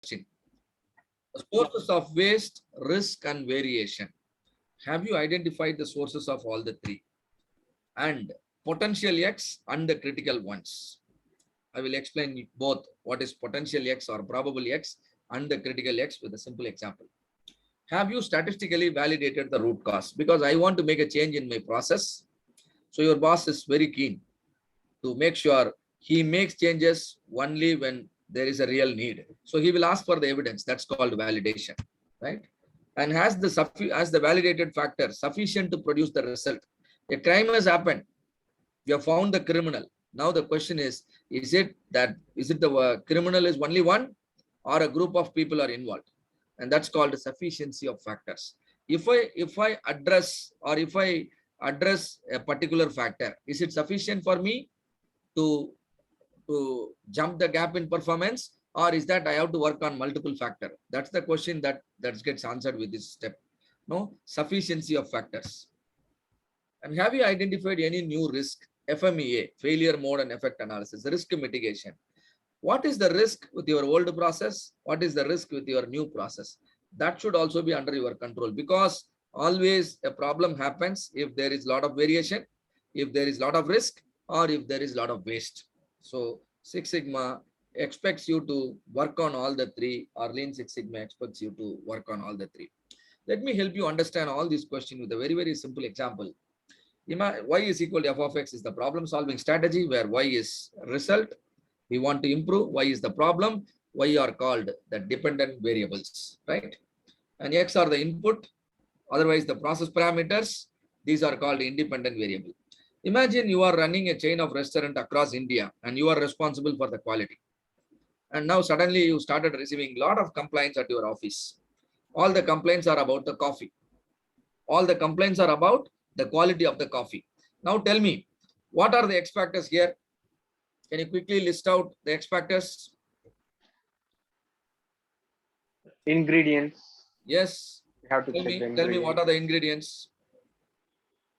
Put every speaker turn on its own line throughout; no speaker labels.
question. The sources of waste, risk, and variation. Have you identified the sources of all the three? And potential X and the critical ones. I will explain both what is potential X or probable X and the critical X with a simple example. Have you statistically validated the root cause? Because I want to make a change in my process. So your boss is very keen to make sure he makes changes only when there is a real need. So he will ask for the evidence. That's called validation, right? And has the validated factor sufficient to produce the result? A crime has happened. You have found the criminal. Now the question is it the criminal is only one or a group of people are involved? And that's called the sufficiency of factors. If I address a particular factor, is it sufficient for me to jump the gap in performance, or is that I have to work on multiple factor? That's the question that gets answered with this step. No, sufficiency of factors. And have you identified any new risk? FMEA, failure mode and effect analysis, risk mitigation. What is the risk with your old process? What is the risk with your new process? That should also be under your control, because always a problem happens if there is a lot of variation, if there is a lot of risk, or if there is a lot of waste. So Six Sigma expects you to work on all the three, or Lean Six Sigma expects you to work on all the three. Let me help you understand all these questions with a very, very simple example. Y is equal to f of x is the problem solving strategy, where y is result. We want to improve. Y is the problem. Y are called the dependent variables, right? And x are the input. Otherwise, the process parameters. These are called independent variable. Imagine you are running a chain of restaurant across India and you are responsible for the quality. And now suddenly you started receiving a lot of complaints at your office. All the complaints are about the coffee. All the complaints are about the quality of the coffee. Now tell me, what are the X factors here? Can you quickly list out the X factors?
Ingredients.
Yes.
You have to check the ingredients.
Tell me what are the ingredients?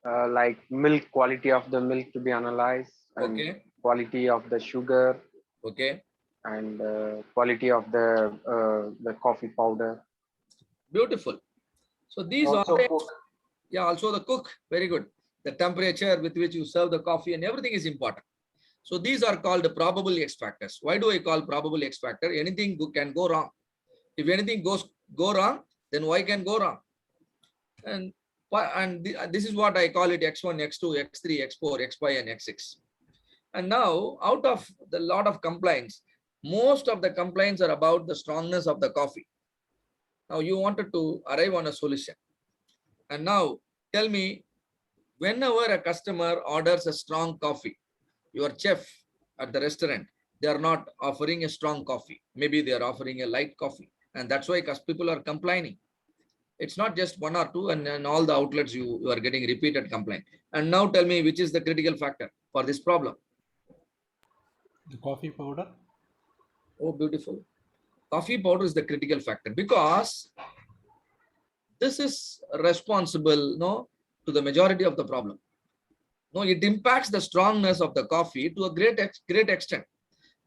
Like milk, quality of the milk to be analyzed. And
okay.
Quality of the sugar.
Okay.
And quality of the coffee powder.
Beautiful. So these
also
are
cook.
Yeah, also the cook. Very good. The temperature with which you serve the coffee and everything is important. So these are called the probable X factors. Why do I call probable X factor? Anything can go wrong. If anything go wrong, then Y can go wrong. And this is what I call it X1, X2, X3, X4, X5, and X6. And now, out of the lot of complaints, most of the complaints are about the strongness of the coffee. Now, you wanted to arrive on a solution. And now, tell me, whenever a customer orders a strong coffee, your chef at the restaurant, they are not offering a strong coffee. Maybe they are offering a light coffee. And that's why people are complaining. It's not just one or two, and in all the outlets you are getting repeated complaint. And now tell me, which is the critical factor for this problem?
The coffee powder.
Oh, beautiful. Coffee powder is the critical factor, because this is responsible to the majority of the problem. No, it impacts the strongness of the coffee to a great extent.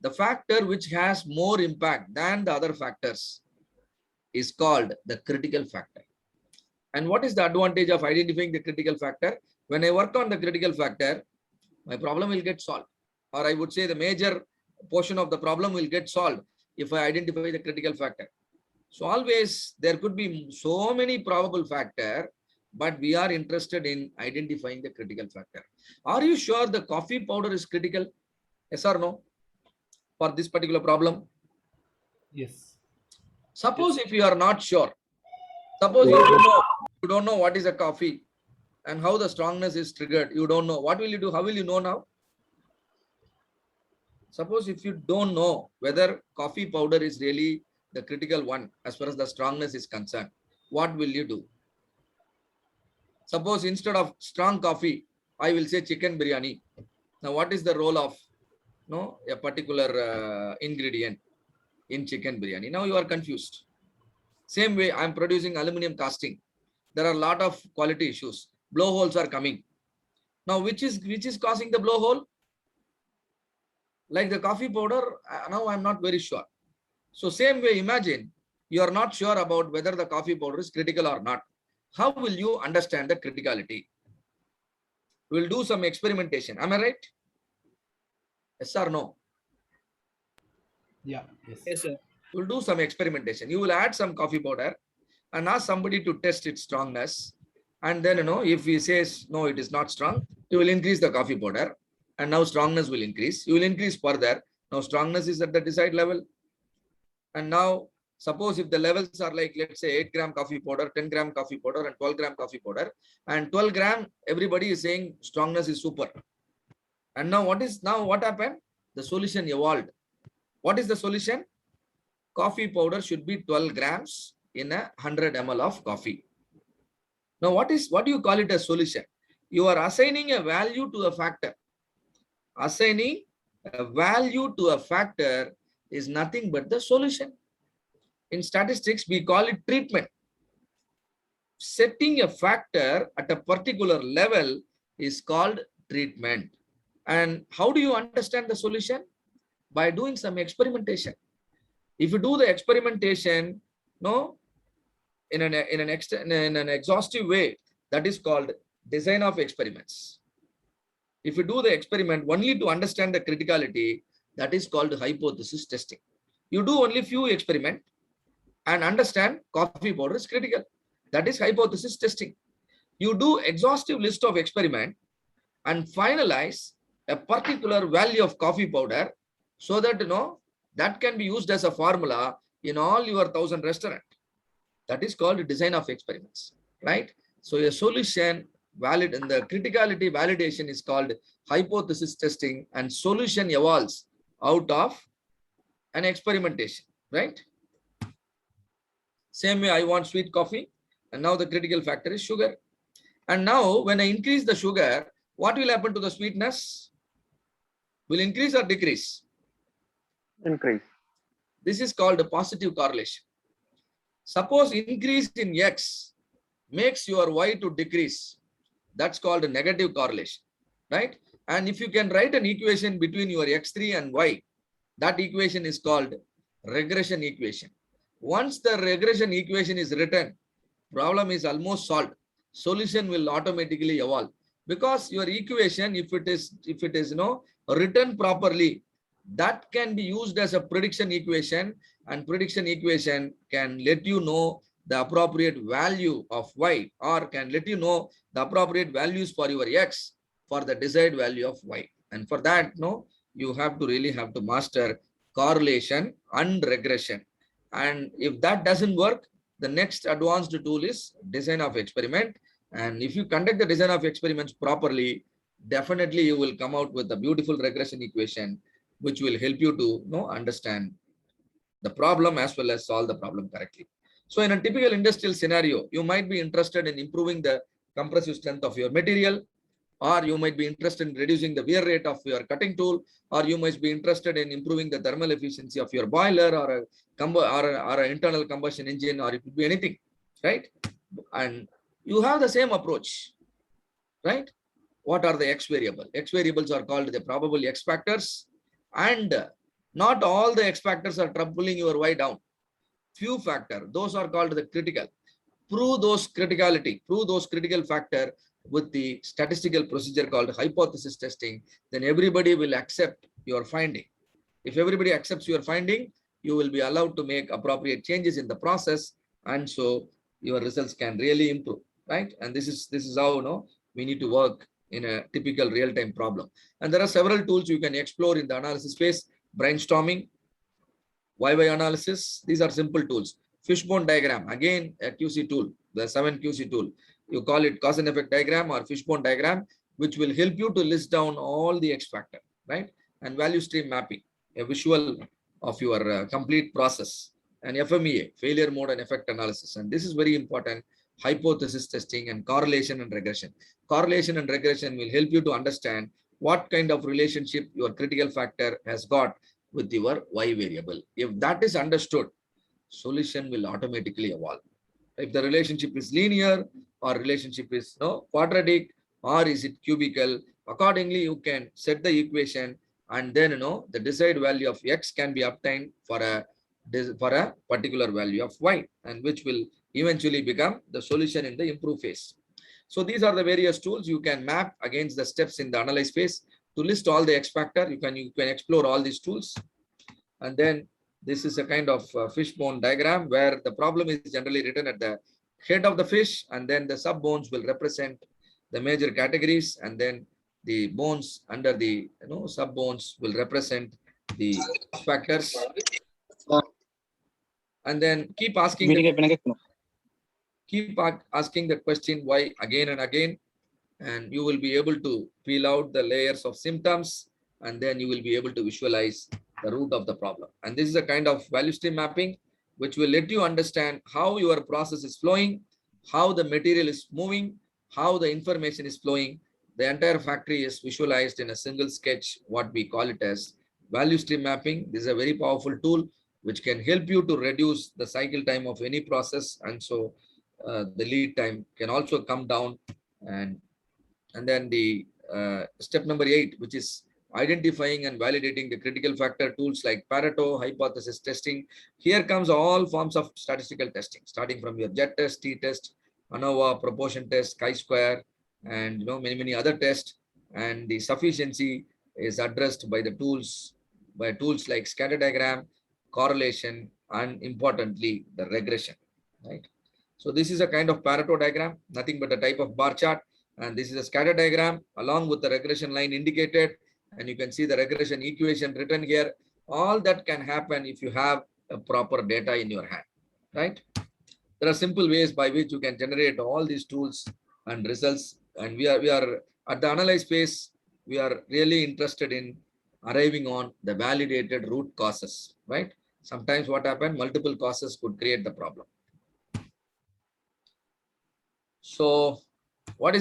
The factor which has more impact than the other factors is called the critical factor. And what is the advantage of identifying the critical factor? When I work on the critical factor, my problem will get solved. Or I would say the major portion of the problem will get solved if I identify the critical factor. So always there could be so many probable factors, but we are interested in identifying the critical factor. Are you sure the coffee powder is critical? Yes or no? For this particular problem?
Yes.
Suppose if you are not sure, suppose you don't know what is a coffee and how the strongness is triggered, you don't know. What will you do? How will you know now? Suppose if you don't know whether coffee powder is really the critical one as far as the strongness is concerned, what will you do? Suppose instead of strong coffee, I will say chicken biryani. Now, what is the role of a particular ingredient in chicken biryani? Now you are confused. Same way, I am producing aluminum casting. There are a lot of quality issues. Blowholes are coming. Now, which is causing the blowhole? Like the coffee powder, now I'm not very sure. So same way, imagine you are not sure about whether the coffee powder is critical or not. How will you understand the criticality? We'll do some experimentation. Am I right? Yes or no?
Yeah. Yes.
Yes, sir.
We'll do some experimentation. You will add some coffee powder and ask somebody to test its strongness. And then, if he says, no, it is not strong, you will increase the coffee powder. And now strongness will increase. You will increase further. Now strongness is at the desired level. And now, suppose if the levels are like, let's say 8 gram coffee powder, 10 gram coffee powder, and 12 gram coffee powder, and 12 gram, everybody is saying strongness is super. And now what happened? The solution evolved. What is the solution? Coffee powder should be 12 grams in a 100 ml of coffee. Now, what do you call it a solution? You are assigning a value to a factor. Assigning a value to a factor is nothing but the solution. In statistics, we call it treatment. Setting a factor at a particular level is called treatment. And how do you understand the solution? By doing some experimentation. If you do the experimentation, in an exhaustive way, that is called design of experiments. If you do the experiment only to understand the criticality, that is called hypothesis testing. You do only few experiments and understand coffee powder is critical. That is hypothesis testing. You do exhaustive list of experiment and finalize a particular value of coffee powder so that that can be used as a formula in all your 1,000 restaurants. That is called design of experiments, right? So a solution valid in the criticality validation is called hypothesis testing, and solution evolves out of an experimentation, right? Same way, I want sweet coffee, and now the critical factor is sugar. And now when I increase the sugar, what will happen to the sweetness? Will increase or decrease?
Increase.
This is called a positive correlation. Suppose increase in X makes your Y to decrease. That's called a negative correlation, right? And if you can write an equation between your X3 and Y, that equation is called regression equation. Once the regression equation is written, problem is almost solved. Solution will automatically evolve, because your equation, if it is written properly, that can be used as a prediction equation, and prediction equation can let you know the appropriate value of Y, or can let you know the appropriate values for your X for the desired value of Y. And for that, you have to really have to master correlation and regression. And if that doesn't work, the next advanced tool is design of experiment. And if you conduct the design of experiments properly, definitely you will come out with a beautiful regression equation, which will help you to understand the problem as well as solve the problem correctly. So in a typical industrial scenario, you might be interested in improving the compressive strength of your material, or you might be interested in reducing the wear rate of your cutting tool, or you might be interested in improving the thermal efficiency of your boiler, or an internal combustion engine, or it could be anything, right? And you have the same approach, right? What are the X variables? X variables are called the probable X factors, and not all the X factors are troubling your Y down. Few factors, those are called the critical. Prove those critical factor with the statistical procedure called hypothesis testing, then everybody will accept your finding. If everybody accepts your finding, you will be allowed to make appropriate changes in the process, and so your results can really improve, right? And this is how we need to work in a typical real-time problem. And there are several tools you can explore in the analysis phase: brainstorming, YY analysis. These are simple tools. Fishbone diagram, again a QC tool, the 7 QC tool. You call it cause and effect diagram or fishbone diagram, which will help you to list down all the X factor, right? And value stream mapping, a visual of your complete process. And FMEA, failure mode and effect analysis. And this is very important: hypothesis testing and correlation and regression. Correlation and regression will help you to understand what kind of relationship your critical factor has got with your Y variable. If that is understood, solution will automatically evolve. If the relationship is linear, or relationship is quadratic, or is it cubical, accordingly you can set the equation, and then the desired value of X can be obtained for a for a particular value of y, and which will eventually become the solution in the improve phase. So these are the various tools you can map against the steps in the analyze phase to list all the X factor. You can explore all these tools. And then this is a kind of fishbone diagram where the problem is generally written at the head of the fish, and then the sub bones will represent the major categories, and then the bones under the sub bones will represent the factors. And then keep asking the question why again and again, and you will be able to peel out the layers of symptoms, and then you will be able to visualize the root of the problem. And this is a kind of value stream mapping which will let you understand how your process is flowing, how the material is moving, how the information is flowing. The entire factory is visualized in a single sketch, what we call it as value stream mapping. This is a very powerful tool which can help you to reduce the cycle time of any process, and so the lead time can also come down. And then the step number 8, which is identifying and validating the critical factor tools like Pareto, hypothesis testing. Here comes all forms of statistical testing, starting from your Z test, T test, ANOVA, proportion test, chi-square, and many other tests. And the sufficiency is addressed by the tools, like scatter diagram, correlation, and importantly, the regression. Right. So this is a kind of Pareto diagram, nothing but a type of bar chart. And this is a scatter diagram along with the regression line indicated. And you can see the regression equation written here. All that can happen if you have a proper data in your hand, right? There are simple ways by which you can generate all these tools and results. And we are at the analyze phase. We are really interested in arriving on the validated root causes, right? Sometimes what happens, multiple causes could create the problem. So what is the